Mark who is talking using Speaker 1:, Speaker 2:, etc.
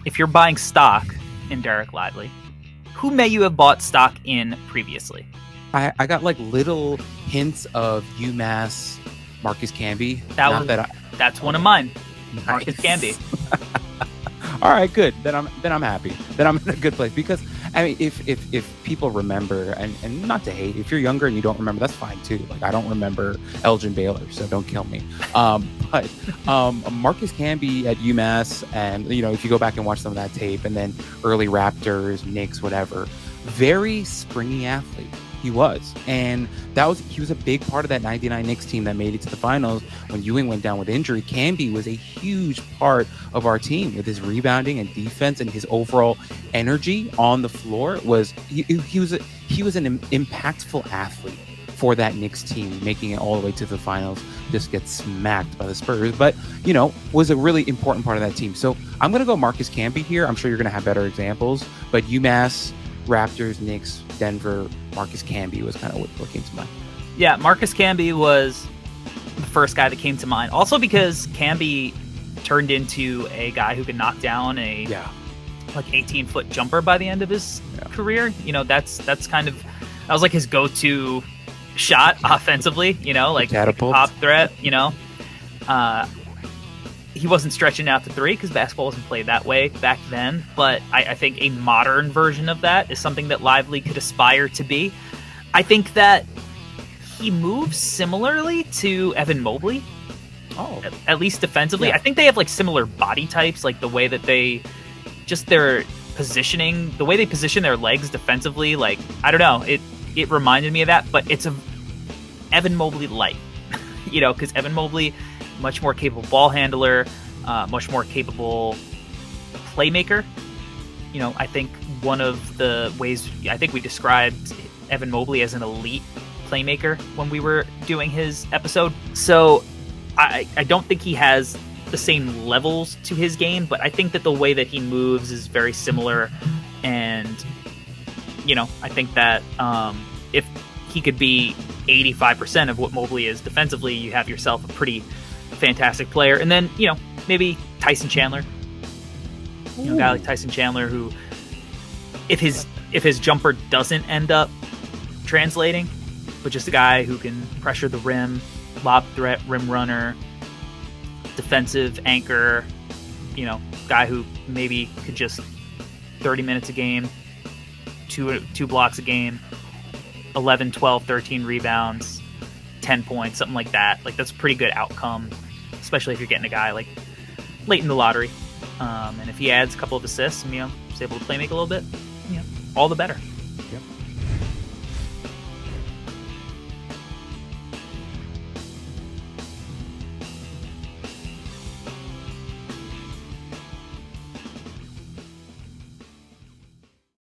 Speaker 1: if you're buying stock in Dereck Lively, who may you have bought stock in previously?
Speaker 2: I got like little hints of UMass Marcus Camby.
Speaker 1: That's one of mine.
Speaker 2: Nice.
Speaker 1: Marcus Camby.
Speaker 2: All right, good. Then I'm happy. Then I'm in a good place, because I mean, if people remember, and not to hate, if you're younger and you don't remember, that's fine too. Like, I don't remember Elgin Baylor, so don't kill me. But Marcus Camby at UMass, and if you go back and watch some of that tape, and then early Raptors, Knicks, whatever, very springy athlete. He was. And he was a big part of that 99 Knicks team that made it to the finals when Ewing went down with injury. Camby was a huge part of our team with his rebounding and defense, and his overall energy on the floor. He was an impactful athlete for that Knicks team, making it all the way to the finals, just get smacked by the Spurs, but was a really important part of that team. So I'm going to go Marcus Camby here. I'm sure you're going to have better examples, but UMass, Raptors, Knicks, Denver, Marcus Camby was kind of what came to mind.
Speaker 1: Yeah, Marcus Camby was the first guy that came to mind. Also because Camby turned into a guy who could knock down a 18-foot jumper by the end of his career. That was like his go-to shot offensively. Like
Speaker 2: catapult,
Speaker 1: pop threat. He wasn't stretching out to three because basketball wasn't played that way back then. But I think a modern version of that is something that Lively could aspire to be. I think that he moves similarly to Evan Mobley.
Speaker 2: Oh,
Speaker 1: at least defensively.
Speaker 2: Yeah.
Speaker 1: I think they have like similar body types, like the way that their positioning, the way they position their legs defensively. Like, I don't know, it reminded me of that, but it's a Evan Mobley light, because Evan Mobley, much more capable ball handler, much more capable playmaker. I think one of the ways I think we described Evan Mobley as an elite playmaker when we were doing his episode. So I don't think he has the same levels to his game, but I think that the way that he moves is very similar. And, I think that if he could be 85% of what Mobley is defensively, you have yourself a pretty fantastic player. And then, maybe Tyson Chandler. A guy like Tyson Chandler who, if his jumper doesn't end up translating, but just a guy who can pressure the rim, lob threat, rim runner, defensive anchor, guy who maybe could just 30 minutes a game, two blocks a game, 11, 12, 13 rebounds, 10 points, something like that. Like, that's a pretty good outcome, especially if you're getting a guy like late in the lottery. And if he adds a couple of assists and, is able to play make a little bit, all the better.
Speaker 2: Yep.